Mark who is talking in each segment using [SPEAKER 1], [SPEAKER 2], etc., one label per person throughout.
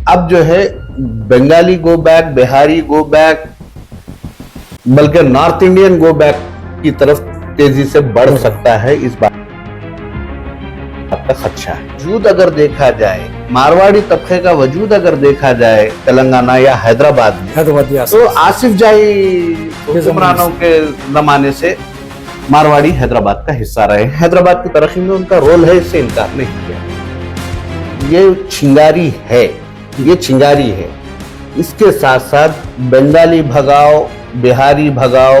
[SPEAKER 1] अब जो है Bengali go back, Bihari go back, बल्कि नॉर्थ इंडियन गो बैक की तरफ तेजी से बढ़ सकता है। इस बात का खदशा है। वजूद अगर देखा जाए, मारवाड़ी तबके का वजूद अगर देखा जाए तेलंगाना या हैदराबाद में, तो आसिफ जाही हुक्मरानों के जमाने से मारवाड़ी हैदराबाद का हिस्सा रहे। हैदराबाद की तरक्की में उनका रोल है, इससे इनकार नहीं किया। ये चिंगारी है, ये चिंगारी है। इसके साथ साथ बंगाली भगाओ, बिहारी भगाओ।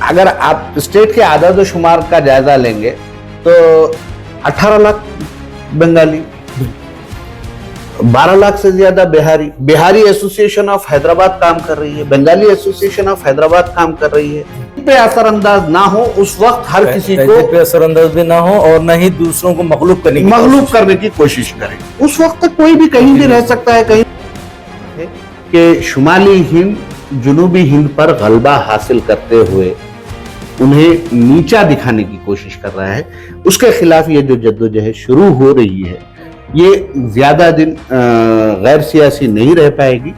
[SPEAKER 1] अगर आप स्टेट के आदाद शुमार का जायजा लेंगे तो 18 लाख बंगाली, 12 लाख से ज्यादा बिहारी। बिहारी एसोसिएशन ऑफ हैदराबाद काम कर रही है, बंगाली एसोसिएशन ऑफ हैदराबाद काम कर रही है। पे असरअंदाज ना हो उस वक्त हर किसी को
[SPEAKER 2] पे असरअंदाज भी ना हो और न ही दूसरों को मगलूब करने की कोशिश
[SPEAKER 1] करें। उस वक्त तक कोई भी कहीं भी रह सकता है। कहीं कि शुमाली हिंद जुनूबी हिंद पर गलबा हासिल करते हुए उन्हें नीचा दिखाने की कोशिश कर रहा है। उसके खिलाफ ये जो जद्दोजहद शुरू हो रही है, ये ज्यादा दिन गैर सियासी नहीं रह पाएगी।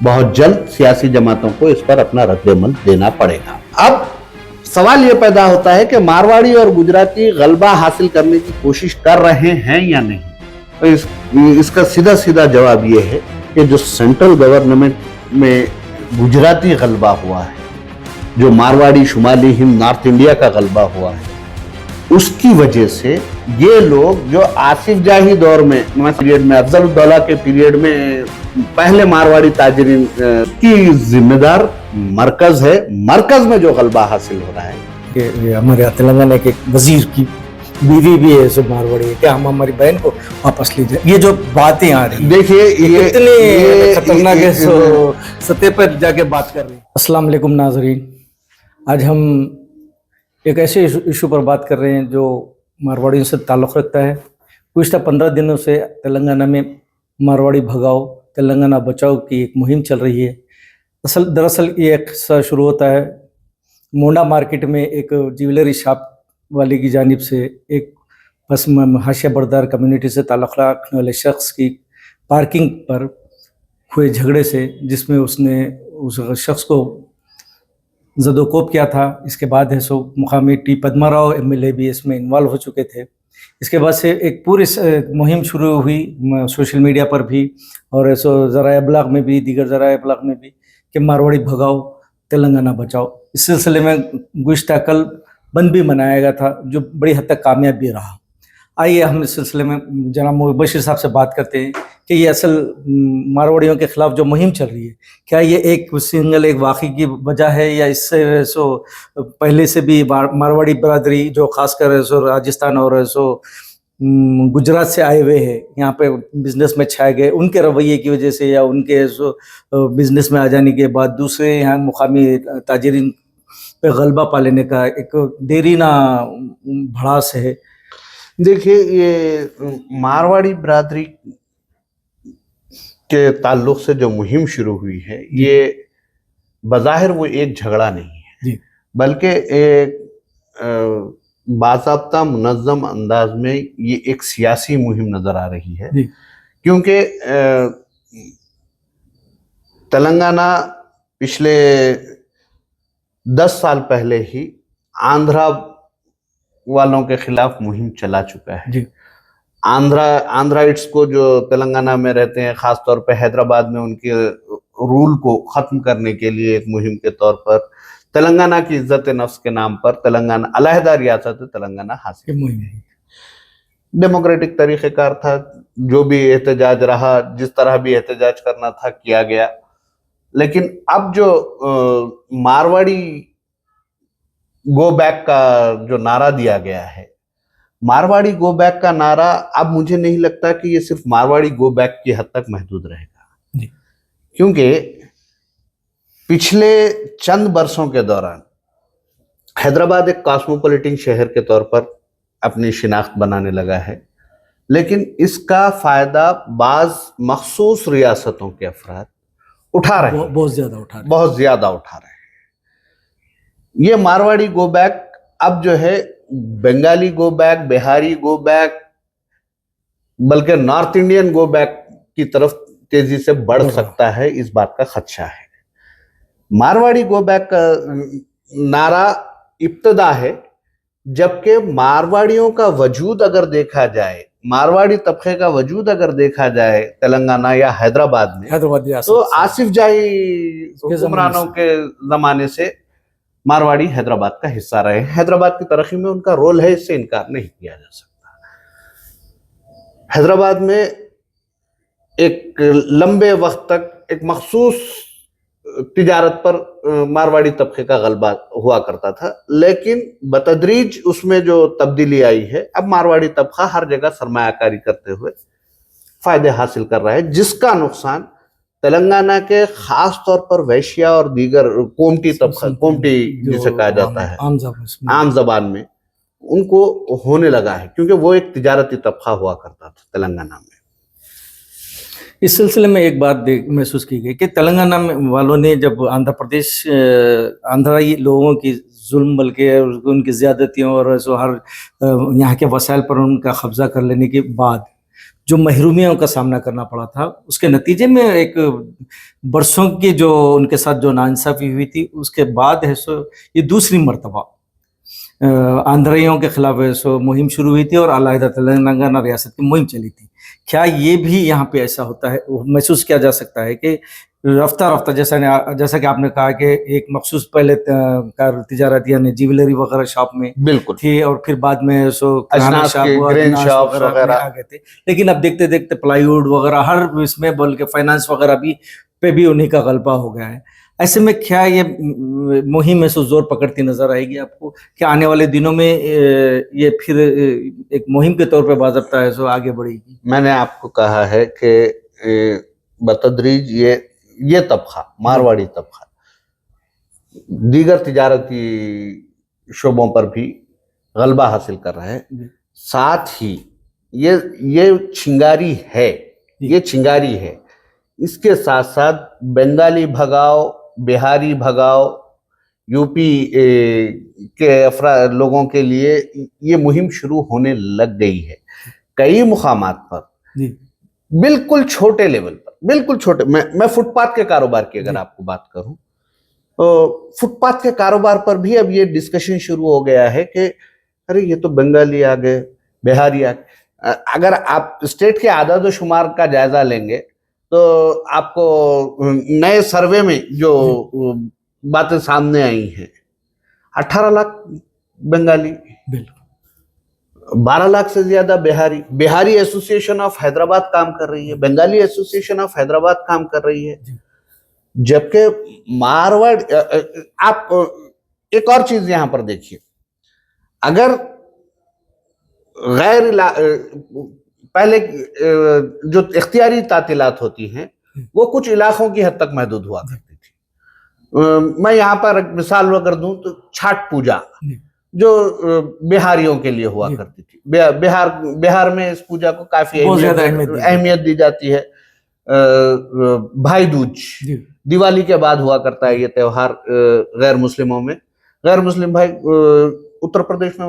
[SPEAKER 1] बहुत जल्द सियासी जमातों को इस पर अपना रद्देमल देना पड़ेगा। अब सवाल यह पैदा होता है कि मारवाड़ी और गुजराती गलबा हासिल करने की कोशिश कर रहे हैं या नहीं। तो इसका सीधा सीधा जवाब यह है कि जो सेंट्रल गवर्नमेंट में गुजराती गलबा हुआ है, जो मारवाड़ी शुमाली हिंद नॉर्थ इंडिया का गलबा हुआ है, उसकी वजह से ये लोग जो आसिफ जाही दौर में पीरियड में, अफजल उद्दौला के पीरियड में पहले मारवाड़ी ताजरीन की जिम्मेदार मरकज है। मरकज में जो गलबा हासिल हो रहा है,
[SPEAKER 2] ये हमारे तेलंगाना के वजीर की बीवी भी है सो मारवाड़ी है, क्या हम हमारी बहन को वापस लीजिए। ये जो बातें आ रही,
[SPEAKER 1] देखिए ये
[SPEAKER 2] इतनी खतरनाक है, सत्य पर जाके बात कर रही है। अस्सलाम वालेकुम नाजरीन, आज हम एक ऐसे इशू पर बात कर रहे हैं जो मारवाड़ियों से ताल्लुक़ रखता है। पिछले 15 दिनों से तेलंगाना में मारवाड़ी भगाओ तेलंगाना बचाओ की एक मुहिम चल रही है। दरअसल ये एक शुरू होता है मोंडा मार्केट में एक ज्वेलरी शॉप वाले की जानिब से एक बस हाशिया बरदार कम्युनिटी से ताल्लुक़ रखने वाले शख्स की पार्किंग पर हुए झगड़े से, जिसमें उसने उस शख्स को जदोकोप किया था। इसके बाद है सो मुकामी टी पद्मा राव MLA भी इसमें इन्वॉल्व हो चुके थे। इसके बाद से एक पूरी मुहिम शुरू हुई सोशल मीडिया पर भी और ऐसो ज़राए अबलाग में भी, दीगर ज़राए अबलाग में भी, कि मारवाड़ी भगाओ तेलंगाना बचाओ। इस सिलसिले में गुज़िश्ता कल बंद भी मनाया गया था, जो बड़ी हद तक कामयाब भी रहा। आइए हम इस सिलसिले में जनाब मुबशिर साहब से बात करते हैं कि ये असल मारवाड़ियों के खिलाफ जो मुहिम चल रही है, क्या ये एक सिंगल एक वाक़ई की वजह है या इससे सो पहले से भी मारवाड़ी बरादरी जो खासकर सो राजस्थान और सो गुजरात से आए हुए हैं, यहाँ पे बिजनेस में छाए गए, उनके रवैये की वजह से या उनके सो बिजनेस में आ जाने के बाद दूसरे यहाँ मुकामी ताजरीन पे गलबा पा लेने का एक देरीना भड़ास है।
[SPEAKER 1] देखिए, ये मारवाड़ी बरादरी के ताल्लुक से जो मुहिम शुरू हुई है, ये बज़ाहिर वो एक झगड़ा नहीं है, बल्कि एक बाज़ाब्ता मुनज़्ज़म अंदाज में ये एक सियासी मुहिम नजर आ रही है। क्योंकि तेलंगाना पिछले 10 साल पहले ही आंध्रा वालों के खिलाफ मुहिम चला चुका है। आंध्राइट्स को जो तेलंगाना में रहते हैं, खासतौर पे हैदराबाद में, उनके रूल को खत्म करने के लिए एक मुहिम के तौर पर तेलंगाना की इज्जत नफ्स के नाम पर तेलंगाना अलहदा रियासत तेलंगाना हासिल डेमोक्रेटिक तरीक़ेकार था। जो भी एहतजाज रहा, जिस तरह भी एहतजाज करना था किया गया। लेकिन अब जो मारवाड़ी गो बैक का जो नारा दिया गया है, मारवाड़ी गो बैक का नारा अब मुझे नहीं लगता कि ये सिर्फ मारवाड़ी गो बैक की हद तक महदूद रहेगा। क्योंकि पिछले चंद बरसों के दौरान हैदराबाद एक कॉस्मोपॉलिटन शहर के तौर पर अपनी शिनाख्त बनाने लगा है, लेकिन इसका फायदा बाज मखसूस रियासतों के अफराद उठा रहे हैं, बहुत ज्यादा उठा रहे हैं। ये मारवाड़ी गो बैक अब जो है Bengali go back, Bihari go back, बल्कि नॉर्थ इंडियन गो बैक की तरफ तेजी से बढ़ सकता है, इस बात का खदशा है। मारवाड़ी गो बैक का नारा इब्तदा है, जबकि मारवाड़ियों का वजूद अगर देखा जाए, मारवाड़ी तबके का वजूद अगर देखा जाए तेलंगाना या हैदराबाद में, तो आसिफ जाही हुक्मरानों के जमाने से मारवाड़ी हैदराबाद का हिस्सा रहे। हैदराबाद की तरक्की में उनका रोल है, इससे इनकार नहीं किया जा सकता। हैदराबाद में एक लंबे वक्त तक एक मखसूस तिजारत पर मारवाड़ी तबके का गलबा हुआ करता था, लेकिन बतदरीज उसमें जो तब्दीली आई है, अब मारवाड़ी तबका हर जगह सरमायाकारी करते हुए फायदे हासिल कर रहा है, जिसका नुकसान तेलंगाना के खास तौर पर वैश्या और दीगर कोमटी तबका, कोमटी जिसे कहा जाता है आम जबान में, उनको होने लगा है, क्योंकि वो एक तिजारती तबका हुआ करता था तेलंगाना में।
[SPEAKER 2] इस सिलसिले में एक बात महसूस की गई कि तेलंगाना में वालों ने जब आंध्र प्रदेश आंध्राई लोगों की जुल्म बल्कि उनकी ज्यादतियों और सो हर यहाँ के वसाइल पर उनका कब्जा कर लेने के बाद जो महरूमियों का सामना करना पड़ा था, उसके नतीजे में एक बरसों की जो उनके साथ जो नाइंसाफी हुई थी, उसके बाद है सो ये दूसरी मर्तबा आंध्राइयों के खिलाफ है सो मुहिम शुरू हुई थी और अलहदा तेलंगाना रियासत की मुहिम चली थी। क्या ये भी यहाँ पे ऐसा होता है, महसूस किया जा सकता है कि रफ्ता रफ्ता जैसा कि आपने कहा कि एक मखसूस पहले कार तिजारत यानी ज्वेलरी वगैरह शॉप में
[SPEAKER 1] बिल्कुल
[SPEAKER 2] थी और फिर बाद में सो
[SPEAKER 1] ग्रेन शॉप वगैरह
[SPEAKER 2] आ गए थे, लेकिन अब देखते देखते प्लाईवुड वगैरह हर इसमें बोल के फाइनेंस वगैरह भी उन्हीं का गलबा हो गया है। ऐसे में क्या ये मुहिम में सो जोर पकड़ती नजर आएगी आपको? क्या आने वाले दिनों में ये फिर एक मुहिम के तौर पे बाज़ाब्ता है सो आगे बढ़ेगी?
[SPEAKER 1] मैंने आपको कहा है कि बतदरीज ये तबका, मारवाड़ी तबका दीगर तिजारती शोबों पर भी गलबा हासिल कर रहा है। साथ ही ये चिंगारी है, ये चिंगारी है। इसके साथ साथ बंगाली भगाओ, बिहारी भगाओ, यूपी के लोगों के लिए ये मुहिम शुरू होने लग गई है। कई मुकामात पर बिल्कुल छोटे लेवल पर, बिल्कुल छोटे, मैं फुटपाथ के कारोबार की अगर आपको बात करूं, तो फुटपाथ के कारोबार पर भी अब ये डिस्कशन शुरू हो गया है कि अरे ये तो बंगाली आ गए, बिहारी आ गए। अगर आप स्टेट के आदाद व शुमार का जायजा लेंगे तो आपको नए सर्वे में जो बातें सामने आई हैं, 18 लाख बंगाली, 12 लाख से ज्यादा बिहारी एसोसिएशन ऑफ हैदराबाद काम कर रही है, बंगाली एसोसिएशन ऑफ हैदराबाद काम कर रही है, जबकि मारवाड़। आप एक और चीज यहां पर देखिए, अगर पहले जो इख्तियारी तातीलात होती हैं वो कुछ इलाकों की हद तक महदूद हुआ करती थी। मैं यहाँ पर मिसाल अगर दूं तो छठ पूजा जो बिहारियों के लिए हुआ करती थी, बिहार में इस पूजा को काफी अहमियत दी जाती है। भाई दूज दिवाली के बाद हुआ करता है ये त्योहार गैर मुस्लिमों में। गैर मुस्लिम भाई उत्तर प्रदेश में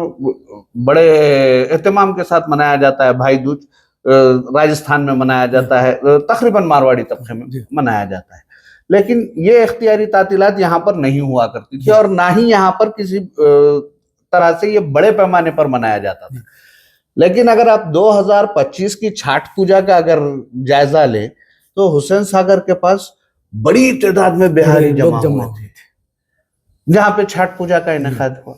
[SPEAKER 1] बड़े एहतमाम के साथ मनाया जाता है भाई दूज, राजस्थान में मनाया जाता है, तकरीबन मारवाड़ी तबके में मनाया जाता है। लेकिन ये इख्तियारी तातीलात यहाँ पर नहीं हुआ करती थी और ना ही यहाँ पर किसी तरह से ये बड़े पैमाने पर मनाया जाता था। लेकिन अगर आप 2025 की छठ पूजा का अगर जायजा लें तो हुसैन सागर के पास बड़ी तादाद में बिहारी जमा हुए थे जहां पे छठ पूजा का इनेकाद हुआ।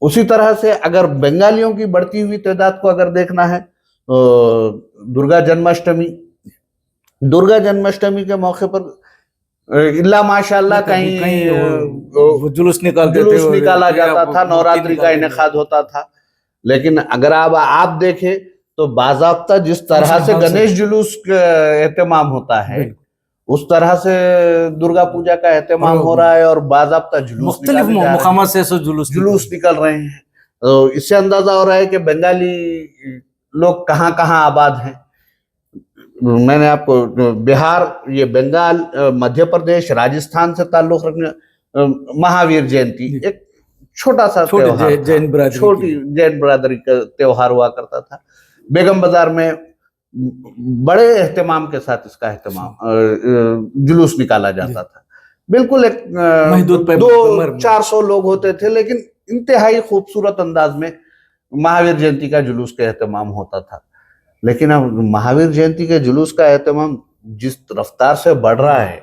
[SPEAKER 1] उसी तरह से अगर बंगालियों की बढ़ती हुई तादाद को अगर देखना है तो दुर्गा जन्माष्टमी के मौके पर इल्ला माशाल्लाह कहीं
[SPEAKER 2] जुलूस
[SPEAKER 1] निकाला जाता था, नवरात्रि का इनेकाद होता था। लेकिन अगर आप देखें तो बाज़ाब्ता जिस तरह से गणेश जुलूस का एहतमाम होता है उस तरह से दुर्गा पूजा का एहतमाम हो रहा है और बाज़ाब्ता जुलूस निकल रहे हैं। तो इससे अंदाजा हो रहा है कि बंगाली लोग कहाँ कहाँ आबाद हैं। मैंने आपको बिहार, ये बंगाल, मध्य प्रदेश, राजस्थान से ताल्लुक रखने महावीर जयंती एक छोटा सा छोटी जैन बिरादरी का त्योहार हुआ करता था। बेगम बाजार में बड़े एहतमाम के साथ इसका जुलूस निकाला जाता था। बिल्कुल एक
[SPEAKER 2] महदूद
[SPEAKER 1] 200-400 लोग होते थे, लेकिन इंतहाई खूबसूरत अंदाज में महावीर जयंती का जुलूस का एहतमाम होता था। लेकिन अब महावीर जयंती के जुलूस का एहतमाम जिस रफ्तार से बढ़ रहा है,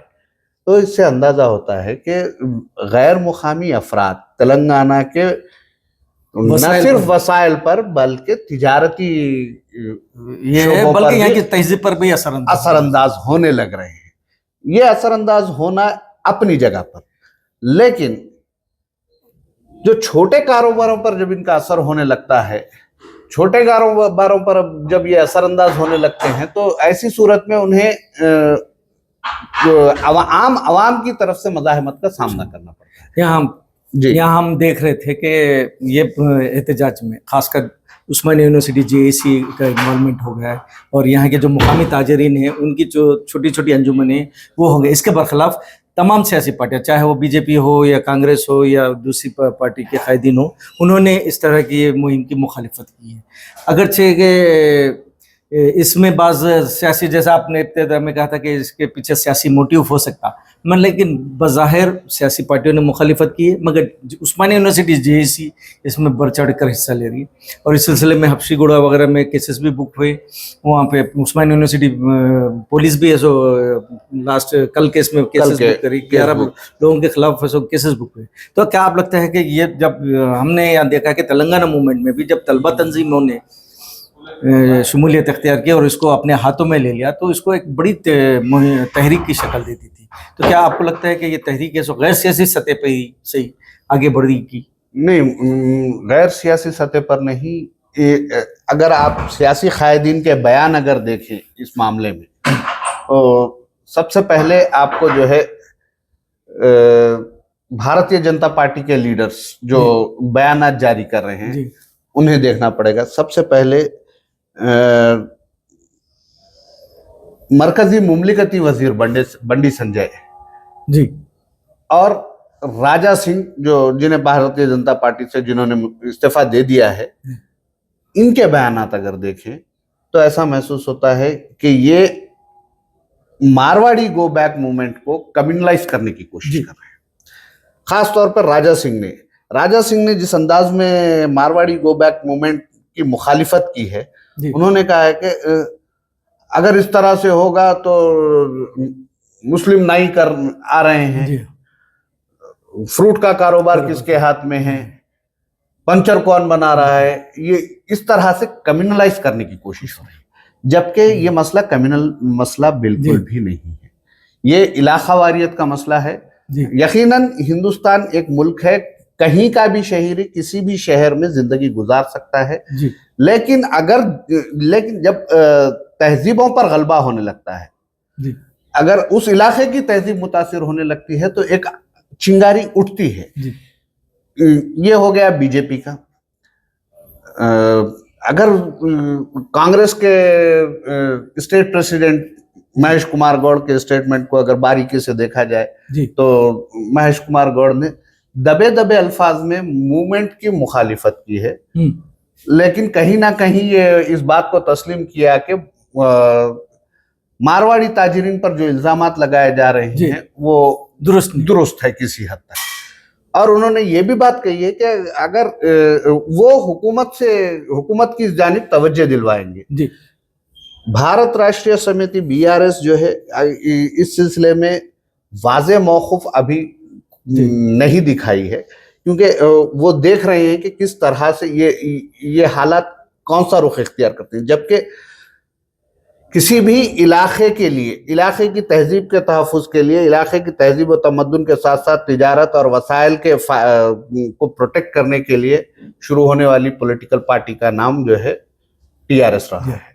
[SPEAKER 1] तो इससे अंदाजा होता है कि गैर मुकामी अफराद तेलंगाना के न सिर्फ वसाइल पर बल्कि तिजारती
[SPEAKER 2] ये है, बल्कि यहाँ की तहजीब पर भी
[SPEAKER 1] असरअंदाज होने लग रहे हैं। ये असरअंदाज होना अपनी जगह पर, लेकिन जो छोटे कारोबारों पर जब इनका असर होने लगता है, छोटे कारोबारों पर जब ये असरअंदाज होने लगते हैं, तो ऐसी सूरत में उन्हें आम आवाम की तरफ से मज़ाहमत का सामना करना पड़ता है।
[SPEAKER 2] यहाँ हम देख रहे थे कि ये एहतजाज में खासकर उस्मानिया यूनिवर्सिटी जेएसी का इन्वॉल्वमेंट हो गया है, और यहाँ के जो मुकामी ताजरीन हैं उनकी जो छोटी छोटी अंजुमन है वो हो गए। इसके बरखिलाफ तमाम सियासी पार्टियां, चाहे वो बीजेपी हो या कांग्रेस हो या दूसरी पार्टी के कायदीन हो, उन्होंने इस तरह की मुहिम की मुखालिफत की है। अगरचे के इसमें बाज़ सियासी, जैसा आपने इब्तिदा में कहा था कि इसके पीछे सियासी मोटिव हो सकता, लेकिन बज़ाहिर सियासी पार्टियों ने मुखालिफत की है, मगर उस्मानिया यूनिवर्सिटी जेएसी इसमें बढ़ चढ़ कर हिस्सा ले रही है। और इस सिलसिले में हफ्शीगुड़ा वगैरह में केसेस भी बुक हुए। वहाँ पे उस्मानिया यूनिवर्सिटी पुलिस भी ऐसो लास्ट कल केस में केसेस बुक करी, 11 लोगों के खिलाफ ऐसो केसेस बुक हुए। तो क्या आप लगता है कि ये, जब हमने यहाँ देखा कि तेलंगाना मूवमेंट में भी जब तलबा तंजीमों ने शमूलियत अख्तियार की और इसको अपने हाथों में ले लिया, तो इसको एक बड़ी तहरीक की शक्ल देती थी। तो क्या आपको लगता है कि ये तहरीक है सो गैर सियासी सतह पर ही सही आगे बढ़ी की?
[SPEAKER 1] नहीं, गैर सियासी सतह पर नहीं। अगर आप सियासी कायदीन के बयान अगर देखें इस मामले में, तो सबसे पहले आपको जो है भारतीय जनता पार्टी के लीडर्स जो बयान जारी कर रहे हैं उन्हें देखना पड़ेगा। सबसे पहले मरकजी मुमलिकती वजीर बंडी संजय
[SPEAKER 2] जी
[SPEAKER 1] और राजा सिंह, जो जिन्हें भारतीय जनता पार्टी से जिन्होंने इस्तीफा दे दिया है, इनके बयानात अगर देखें तो ऐसा महसूस होता है कि ये मारवाड़ी गो बैक मूवमेंट को कम्युनलाइज करने की कोशिश कर रहे हैं। खास तौर पर राजा सिंह ने जिस अंदाज में मारवाड़ी गो बैक मूवमेंट की मुखालिफत की है, उन्होंने कहा है कि अगर इस तरह से होगा तो मुस्लिम नाई कर आ रहे हैं, फ्रूट का कारोबार किसके हाथ में है, पंचर कौन बना रहा है, ये इस तरह से कम्युनलाइज करने की कोशिश हो रही है। जबकि ये मसला कम्युनल मसला बिल्कुल भी नहीं है, ये इलाका वारियत का मसला है। यकीनन हिंदुस्तान एक मुल्क है, कहीं का भी शहरी किसी भी शहर में जिंदगी गुजार सकता है, लेकिन जब तहजीबों पर गलबा होने लगता है, अगर उस इलाके की तहजीब मुतासिर होने लगती है, तो एक चिंगारी उठती है। ये हो गया बीजेपी का। अगर कांग्रेस के स्टेट प्रेसिडेंट महेश कुमार गौड़ के स्टेटमेंट को अगर बारीकी से देखा जाए, तो महेश कुमार गौड़ ने दबे दबे अल्फाज में मूवमेंट की मुखालिफत की है, लेकिन कहीं ना कहीं ये इस बात को तस्लीम किया कि मारवाड़ी ताजिरीन पर जो इल्जामात लगाए जा रहे हैं वो दुरुस्त है किसी हद तक। और उन्होंने ये भी बात कही है कि अगर वो हुकूमत की जानिब तवज्जो दिलवाएंगे। भारत राष्ट्रीय समिति बीआरएस जो है इस सिलसिले में वाज़े मौक़िफ़ अभी नहीं दिखाई है, क्योंकि वो देख रहे हैं कि किस तरह से ये हालात कौन सा रुख इख्तियार करते हैं। जबकि किसी भी इलाके के लिए, इलाके की तहजीब के तहफ़्फ़ुज़ के लिए, इलाके की तहजीब व तमद्दुन के साथ साथ तिजारत और वसाइल के को प्रोटेक्ट करने के लिए शुरू होने वाली पॉलिटिकल पार्टी का नाम जो है टीआरएस रहा है।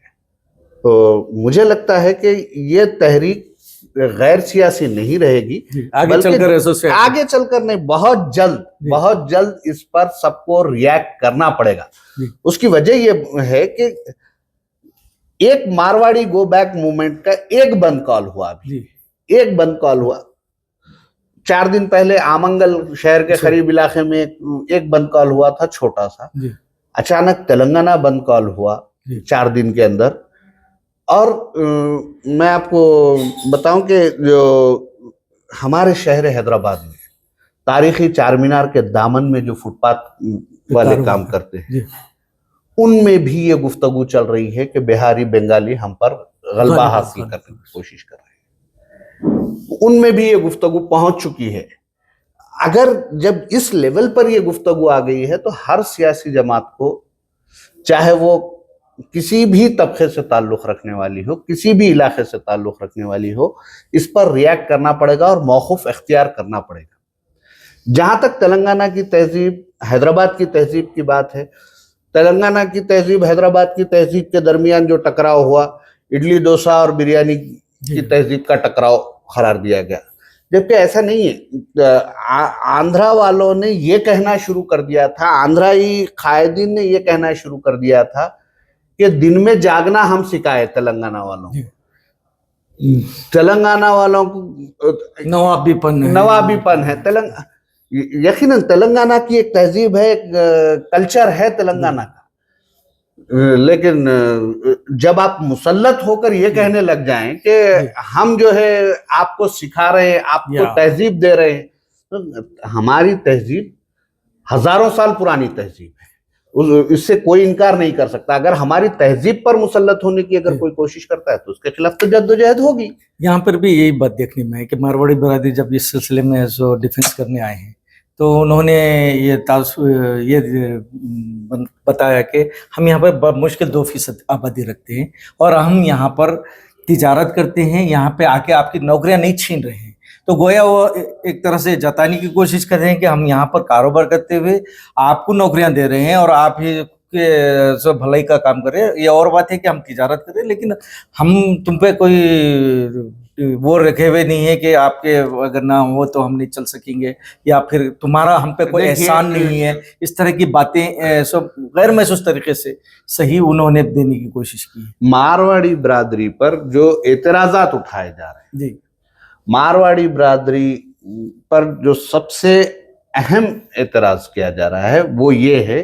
[SPEAKER 1] तो मुझे लगता है कि ये तहरीक गैर सियासी नहीं रहेगी, आगे चलकर नहीं, बहुत जल्द इस पर सबको रिएक्ट करना पड़ेगा। उसकी वजह ये है कि एक मारवाड़ी गो बैक मूवमेंट का एक बंद कॉल हुआ, एक बंद कॉल हुआ 4 दिन पहले आमंगल शहर के करीब इलाके में एक बंद कॉल हुआ था, छोटा सा। अचानक तेलंगाना बंद कॉल हुआ 4 दिन के अंदर। और मैं आपको बताऊं कि जो हमारे शहर हैदराबाद में तारीखी चार मीनार के दामन में जो फुटपाथ वाले काम करते हैं, उनमें भी ये गुफ्तगू चल रही है कि बिहारी बंगाली हम पर गलबा हासिल करने की कोशिश कर रहे हैं। उनमें भी ये गुफ्तगू पहुंच चुकी है। अगर जब इस लेवल पर ये गुफ्तगू आ गई है तो हर सियासी जमात को, चाहे वो किसी भी तबके से ताल्लुक रखने वाली हो, किसी भी इलाके से ताल्लुक रखने वाली हो, इस पर रिएक्ट करना पड़ेगा और मौक़िफ़ इख्तियार करना पड़ेगा। जहां तक तेलंगाना की तहजीब, हैदराबाद की तहजीब की बात है, तेलंगाना की तहजीब हैदराबाद की तहजीब के दरमियान जो टकराव हुआ, इडली डोसा और बिरयानी की तहजीब का टकराव करार दिया गया, जबकि ऐसा नहीं है। आंध्रा वालों ने ये कहना शुरू कर दिया था, आंध्राई कायदीन ने ये कहना शुरू कर दिया था कि दिन में जागना हम सिखाए तेलंगाना वालों को। तेलंगाना वालों को नवाबीपन है। यकीनन तेलंगाना की एक तहजीब है, एक कल्चर है तेलंगाना का, लेकिन जब आप मुसल्लत होकर ये कहने लग जाएं कि हम जो है आपको सिखा रहे हैं, आपको तहजीब दे रहे हैं, तो हमारी तहजीब हजारों साल पुरानी तहजीब है, इससे कोई इनकार नहीं कर सकता। अगर हमारी तहजीब पर मुसल्लत होने की अगर कोई कोशिश करता है तो उसके खिलाफ तो जद्दोजहद होगी।
[SPEAKER 2] यहाँ पर भी यही बात देखने में है कि मारवाड़ी बरादरी जब इस सिलसिले में जो डिफेंस करने आए हैं तो उन्होंने ये बताया कि हम यहाँ पर मुश्किल 2% आबादी रखते हैं और हम यहाँ पर तिजारत करते हैं, यहाँ पे आके आपकी नौकरियां नहीं छीन रहे हैं। तो गोया वो एक तरह से जताने की कोशिश कर रहे हैं कि हम यहाँ पर कारोबार करते हुए आपको नौकरियां दे रहे हैं और आप ही के सब भलाई का काम कर रहे हैं। ये और बात है कि हम तिजारत कर रहे हैं, लेकिन हम तुम पे कोई वो रखे हुए नहीं है कि आपके अगर ना हो तो हम नहीं चल सकेंगे, या फिर तुम्हारा हम पे कोई एहसान नहीं है। इस तरह की बातें सब गैर महसूस तरीके से सही उन्होंने देने की कोशिश की।
[SPEAKER 1] मारवाड़ी बरादरी पर जो एतराजात उठाए जा रहे हैं जी, मारवाड़ी बरादरी पर जो सबसे अहम एतराज किया जा रहा है वो ये है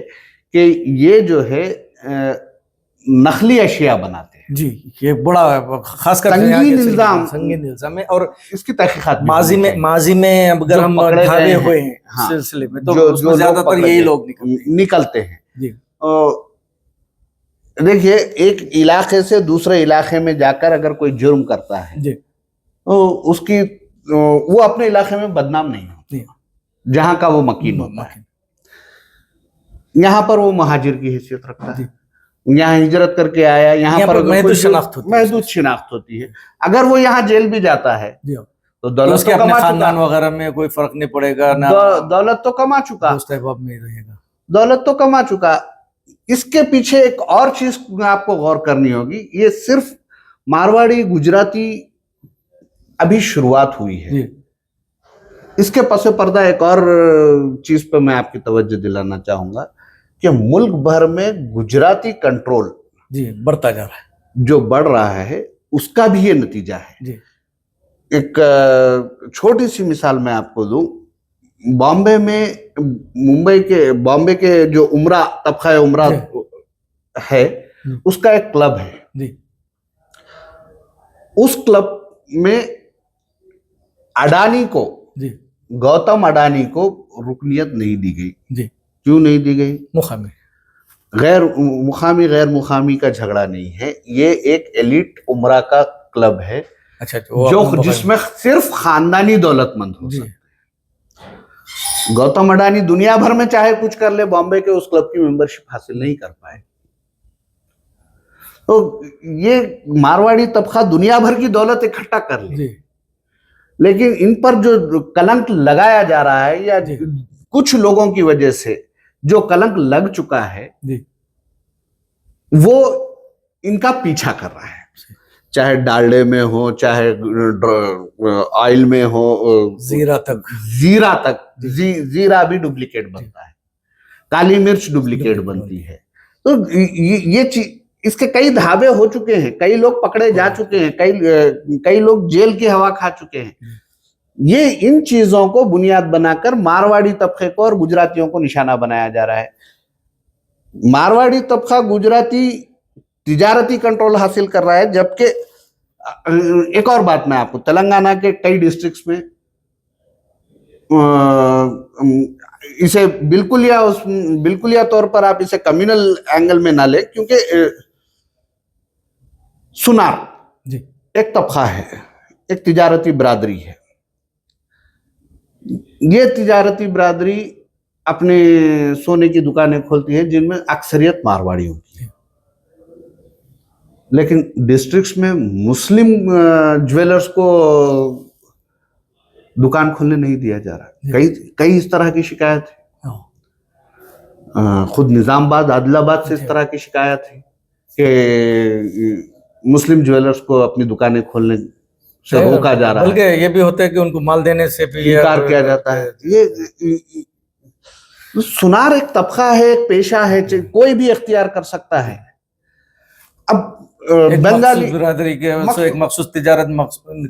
[SPEAKER 1] कि ये जो है नकली अशिया बनाते हैं
[SPEAKER 2] जी। ये बड़ा खासकर
[SPEAKER 1] संगीन इल्जाम
[SPEAKER 2] है और
[SPEAKER 1] इसकी तहकीकात
[SPEAKER 2] माजी में अगर हम ढाबे हुए हैं सिलसिले में तो जो ज्यादातर यही लोग
[SPEAKER 1] निकलते हैं जी। देखिए, एक इलाके से दूसरे इलाके में जाकर अगर कोई जुर्म करता है जी, तो उसकी वो अपने इलाके में बदनाम नहीं होती जहां का वो मकीन होता है। यहाँ पर वो महाजिर की हैसियत रखता है, यहाँ हिजरत करके आया, यहाँ पर महदूद शिनाख्त होती है। अगर वो यहाँ जेल भी जाता है तो दौलत तो कमा
[SPEAKER 2] खानदान वगैरह में कोई फर्क नहीं पड़ेगा ना,
[SPEAKER 1] दौलत तो कमा चुका,
[SPEAKER 2] नहीं रहेगा,
[SPEAKER 1] दौलत तो कमा चुका। इसके पीछे एक और चीज आपको गौर करनी होगी, ये सिर्फ मारवाड़ी गुजराती अभी शुरुआत हुई है। इसके पसे पर्दा एक और चीज पे मैं आपकी तवज्जो दिलाना चाहूंगा कि मुल्क भर में गुजराती कंट्रोल
[SPEAKER 2] जी बढ़ता जा रहा है,
[SPEAKER 1] जो बढ़ रहा है उसका भी ये नतीजा है जी। एक छोटी सी मिसाल मैं आपको दूं, बॉम्बे में बॉम्बे के जो उमरा तबका उमरा है उसका एक क्लब है जी। उस क्लब में अडानी को जी, गौतम अडानी को रुकनियत नहीं दी गई जी। क्यों नहीं दी गई? गैर मुखामी का झगड़ा नहीं है, ये एक एलिट उमरा का क्लब है।
[SPEAKER 2] अच्छा,
[SPEAKER 1] जो जिसमें सिर्फ खानदानी दौलतमंद हो सकते हैं। गौतम अडानी दुनिया भर में चाहे कुछ कर ले, बॉम्बे के उस क्लब की मेंबरशिप हासिल नहीं कर पाए। तो ये मारवाड़ी तबका दुनिया भर की दौलत इकट्ठा कर ले, लेकिन इन पर जो कलंक लगाया जा रहा है या कुछ लोगों की वजह से जो कलंक लग चुका है वो इनका पीछा कर रहा है, चाहे डालडे में हो, चाहे ऑयल में हो,
[SPEAKER 2] जीरा तक
[SPEAKER 1] जीरा भी डुप्लीकेट बनता है, काली मिर्च डुप्लीकेट बनती है। तो ये चीज, इसके कई धावे हो चुके हैं, कई लोग पकड़े जा चुके हैं, कई लोग जेल की हवा खा चुके हैं। ये इन चीजों को बुनियाद बनाकर मारवाड़ी तबके को और गुजरातियों को निशाना बनाया जा रहा है। मारवाड़ी तबका गुजराती तिजारती कंट्रोल हासिल कर रहा है, जबकि एक और बात मैं आपको, तेलंगाना के कई डिस्ट्रिक्ट्स में इसे बिल्कुल या तौर पर आप इसे कम्युनल एंगल में ना ले, क्योंकि सुनार
[SPEAKER 2] जी
[SPEAKER 1] एक तबका है, एक तिजारती बिरादरी है। ये तिजारती बिरादरी अपने सोने की दुकानें खोलती है जिनमें अक्सरियत मारवाड़ियों की है, लेकिन डिस्ट्रिक्ट्स में मुस्लिम ज्वेलर्स को दुकान खोलने नहीं दिया जा रहा। कई इस तरह की शिकायत है। खुद निजामाबाद, आदिलाबाद से इस तरह की शिकायत है कि मुस्लिम ज्वेलर्स को अपनी दुकानें खोलने से रोका जा रहा है,
[SPEAKER 2] बल्कि ये भी होता है कि उनको माल देने से भी
[SPEAKER 1] इनकार किया जाता है। ये सुनार एक तबका है, एक पेशा है, कोई भी इख्तियार कर सकता है। अब बंगाली
[SPEAKER 2] बिरादरी के एक मखसूस तिजारत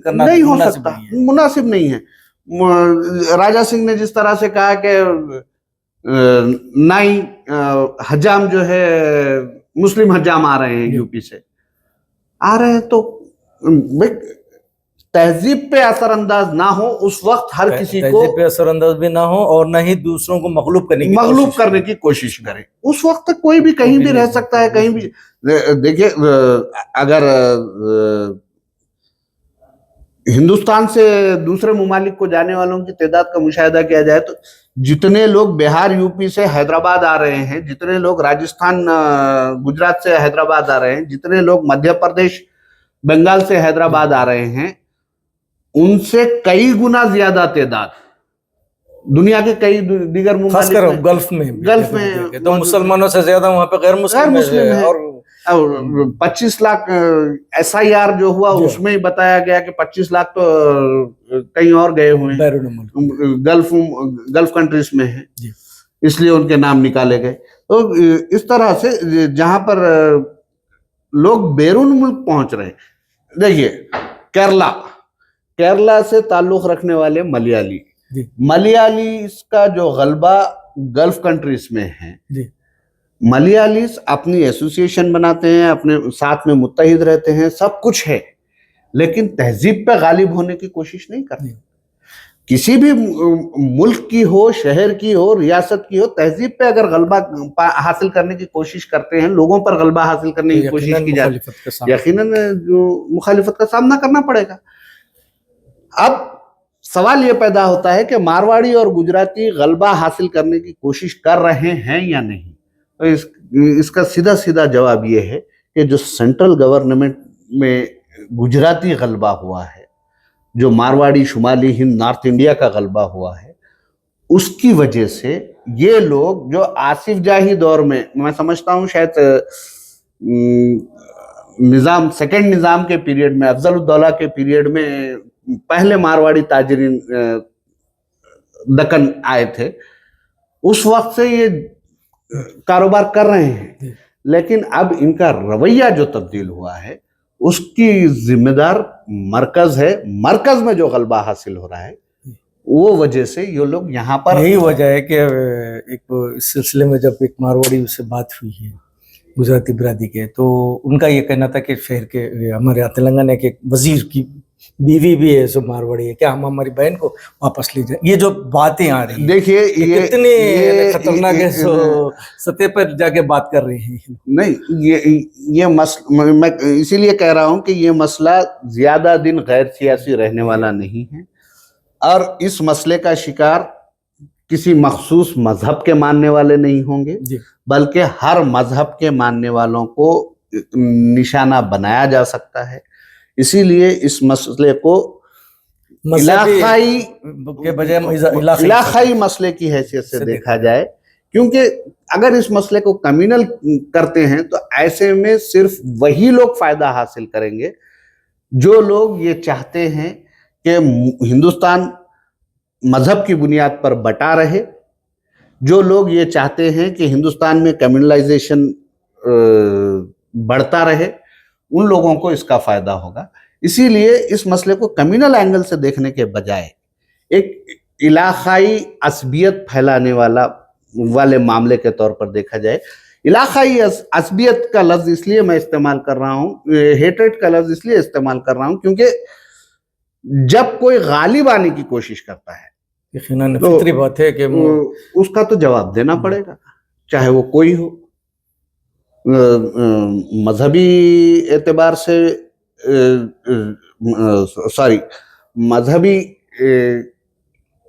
[SPEAKER 2] करना
[SPEAKER 1] नहीं हो सकता, मुनासिब नहीं है। राजा सिंह ने जिस तरह से कहा कि नाई हजाम जो है, मुस्लिम हजाम आ रहे हैं यूपी से, आ रहे हैं तो तहजीब पे असरअंदाज ना हो उस वक्त हर किसी को
[SPEAKER 2] तहजीब पे असरअंदाज भी ना हो और न ही दूसरों को मगलूब करने की कोशिश
[SPEAKER 1] करे। उस वक्त तक कोई भी कहीं भी रह सकता है, कहीं भी। देखिए, अगर हिंदुस्तान से दूसरे मुमालिक को जाने वालों की तादाद का मुशाहिदा किया जाए तो जितने लोग बिहार यूपी से हैदराबाद आ रहे हैं, जितने लोग राजस्थान गुजरात से हैदराबाद आ रहे हैं, जितने लोग मध्य प्रदेश बंगाल से हैदराबाद आ रहे हैं, उनसे कई गुना ज्यादा तादाद दुनिया के कई दीगर मुमालिक
[SPEAKER 2] गल्फ में तो मुसलमानों से ज्यादा वहां पे गैर मुस्लिम है। और
[SPEAKER 1] 25 लाख SIR जो हुआ उसमें ही बताया गया कि 25 लाख तो कहीं और गए हुए हैं, गल्फ कंट्रीज में है, इसलिए उनके नाम निकाले गए। तो इस तरह से जहां पर लोग बैरून मुल्क पहुंच रहे हैं, देखिए केरला से ताल्लुक रखने वाले मलयालीस का जो गलबा गल्फ कंट्रीज में है, मलयालीस अपनी एसोसिएशन बनाते हैं, अपने साथ में मुत्तहिद रहते हैं, सब कुछ है, लेकिन तहजीब पे गालिब होने की कोशिश नहीं करते। किसी भी मुल्क की हो, शहर की हो, रियासत की हो, तहजीब पे अगर गलबा हासिल करने की कोशिश करते हैं, लोगों पर गलबा हासिल करने की कोशिश की जाती है, यकीनन जो मुखालिफत का सामना करना पड़ेगा। अब सवाल ये पैदा होता है कि मारवाड़ी और गुजराती गलबा हासिल करने की कोशिश कर रहे हैं या नहीं। तो इसका सीधा सीधा जवाब ये है कि जो सेंट्रल गवर्नमेंट में गुजराती गलबा हुआ है, जो मारवाड़ी, शुमाली हिंद, नॉर्थ इंडिया का गलबा हुआ है, उसकी वजह से ये लोग जो आसिफ जाही दौर में, मैं समझता हूँ शायद सेकंड निजाम के पीरियड में, अफजल उद्दौला के पीरियड में पहले मारवाड़ी ताजरीन दक्कन आए थे, उस वक्त से ये कारोबार कर रहे हैं, लेकिन अब इनका रवैया जो तब्दील हुआ है उसकी जिम्मेदार मरकज है। मरकज में जो गलबा हासिल हो रहा है वो वजह से ये लोग यहाँ पर,
[SPEAKER 2] यही वजह है कि एक इस सिलसिले में जब एक मारवाड़ी से बात हुई है गुजराती बिरादरी के, तो उनका ये कहना था कि शहर के हमारे यहाँ तेलंगाना के वजीर की बीवी भी है जो मारवाड़ी है, क्या हम हमारी बहन को वापस ले जाए। ये जो बातें आ रही है,
[SPEAKER 1] देखिए ये
[SPEAKER 2] कितने खतरनाक है, सतह पर जाके बात कर रहे हैं।
[SPEAKER 1] नहीं, ये मसला, मैं इसीलिए कह रहा हूं कि ये मसला ज्यादा दिन गैर सियासी रहने वाला नहीं है, और इस मसले का शिकार किसी मखसूस मजहब के मानने वाले नहीं होंगे, बल्कि हर मजहब के मानने वालों को निशाना बनाया जा सकता है। इसीलिए इस मसले को इलाकाई
[SPEAKER 2] के बजाय
[SPEAKER 1] इलाकाई मसले की हैसियत से देखा जाए, क्योंकि अगर इस मसले को कम्युनल करते हैं तो ऐसे में सिर्फ वही लोग फायदा हासिल करेंगे जो लोग ये चाहते हैं कि हिंदुस्तान मजहब की बुनियाद पर बटा रहे, जो लोग ये चाहते हैं कि हिंदुस्तान में कम्युनलाइजेशन बढ़ता रहे, उन लोगों को इसका फायदा होगा। इसीलिए इस मसले को कम्युनल एंगल से देखने के बजाय एक इलाकाई असबियत फैलाने वाले मामले के तौर पर देखा जाए। इलाकाई असबियत का लफ्ज इसलिए मैं इस्तेमाल कर रहा हूँ, हेट्रेड का लफ्ज इसलिए इस्तेमाल कर रहा हूँ क्योंकि जब कोई गालिब आने की कोशिश करता है
[SPEAKER 2] यकीनन
[SPEAKER 1] तो
[SPEAKER 2] फितरी बात है कि
[SPEAKER 1] उसका तो जवाब देना पड़ेगा, चाहे वो कोई हो। मजहबी एतबार से सॉरी मजहबी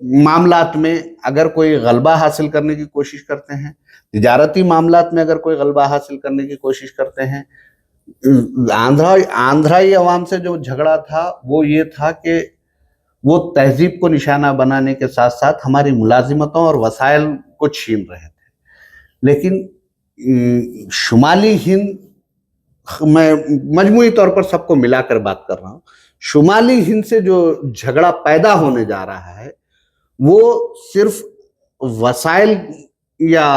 [SPEAKER 1] मामलात में अगर कोई गलबा हासिल करने की कोशिश करते हैं, तिजारती मामलात में अगर कोई गलबा हासिल करने की कोशिश करते हैं, आंध्राई अवाम से जो झगड़ा था वो ये था कि वो तहजीब को निशाना बनाने के साथ साथ हमारी मुलाजिमतों और वसाइल को छीन रहे थे। लेकिन शुमाली हिंद, मैं मजमूई तौर पर सबको मिलाकर बात कर रहा हूँ, शुमाली हिंद से जो झगड़ा पैदा होने जा रहा है वो सिर्फ वसाइल या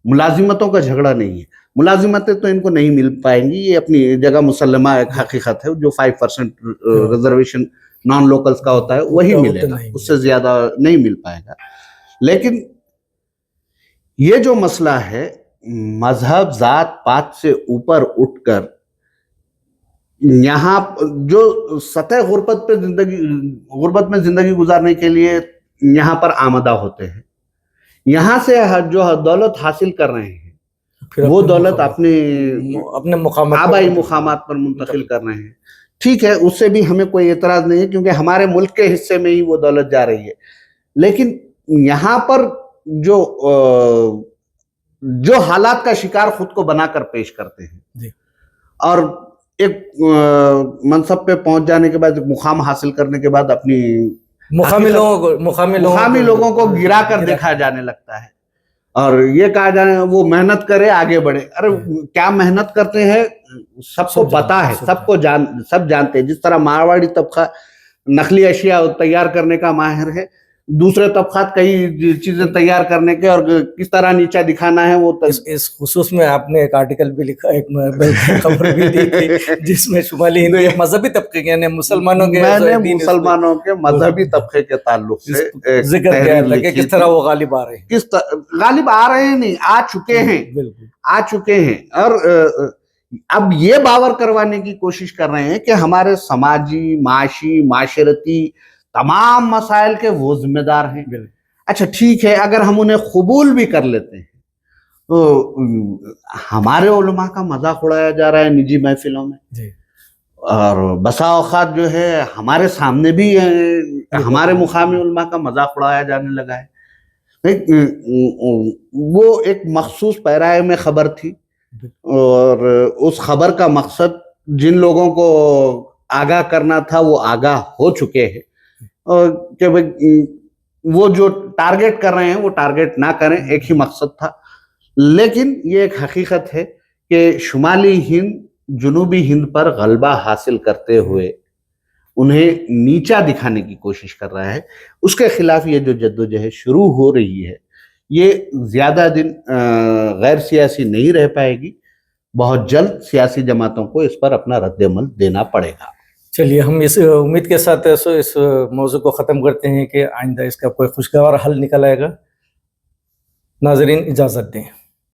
[SPEAKER 1] मुलाजिमतों का झगड़ा नहीं है। मुलाजिमतें तो इनको नहीं मिल पाएंगी, ये अपनी जगह मुसल्लमा एक हकीकत है। जो 5% रिजर्वेशन नॉन लोकल्स का होता है वही मिलेगा, उससे ज्यादा नहीं मिल पाएगा। लेकिन ये जो मसला है मजहब जात पात से ऊपर उठकर यहाँ जो सतह गुर्बत में जिंदगी गुजारने के लिए यहाँ पर आमदा होते हैं, यहाँ से जो दौलत हासिल कर रहे हैं वो दौलत अपने आबाई मुकामात पर मुंतकिल कर रहे हैं। ठीक है, उससे भी हमें कोई एतराज नहीं है क्योंकि हमारे मुल्क के हिस्से में ही वो दौलत जा रही है। लेकिन यहाँ पर जो हालात का शिकार खुद को बनाकर पेश करते हैं और एक मनसब पे पहुंच जाने के बाद, मुकाम हासिल करने के बाद अपनी मुकामी लोगों को गिरा कर देखा जाने लगता है और ये कहा जाए वो मेहनत करे आगे बढ़े। अरे क्या मेहनत करते हैं सबको पता है, सब जानते हैं। जिस तरह मारवाड़ी तबका नकली अशिया तैयार करने का माहिर है, दूसरे तबकात कई चीजें तैयार करने के और किस तरह नीचा दिखाना है वो
[SPEAKER 2] इस खुसूस में आपने एक आर्टिकल भी लिखा, एक खबर भी दी थी जिसमें शुमाली हिंद मजहबी तबके के मुसलमानों
[SPEAKER 1] के मजहबी तबके के ताल्लुक से
[SPEAKER 2] जिक्र किया था कि किस तरह वो गालिब आ रहे हैं,
[SPEAKER 1] गालिब आ रहे हैं नहीं, आ चुके हैं और अब ये बावर करवाने की कोशिश कर रहे हैं कि हमारे समाजी, माशी, माशरती तमाम मसाइल के वो जिम्मेदार हैं। अच्छा ठीक है, अगर हम उन्हें कबूल भी कर लेते हैं तो हमारे उलमा का मजाक उड़ाया जा रहा है निजी महफिलों में जी। और बसा औकात जो है हमारे सामने भी हमारे मुकामी उलमा का मजाक उड़ाया जाने लगा है। वो एक मखसूस पैराए में खबर थी और उस खबर का मकसद जिन लोगों को आगाह करना था वो आगाह हो चुके हैं और कि वो जो टारगेट कर रहे हैं वो टारगेट ना करें, एक ही मकसद था। लेकिन ये एक हकीकत है कि शुमाली हिंद जुनूबी हिंद पर गलबा हासिल करते हुए उन्हें नीचा दिखाने की कोशिश कर रहा है। उसके खिलाफ ये जो जद्दोजहद शुरू हो रही है ये ज्यादा दिन गैर सियासी नहीं रह पाएगी। बहुत जल्द सियासी जमातों को इस पर अपना रद्द-ए-अमल देना पड़ेगा।
[SPEAKER 2] चलिए, हम इस उम्मीद के साथ इस मौजू को ख़त्म करते हैं कि आइंदा इसका कोई खुशगवार हल निकल आएगा। नाज़रीन, इजाज़त दें।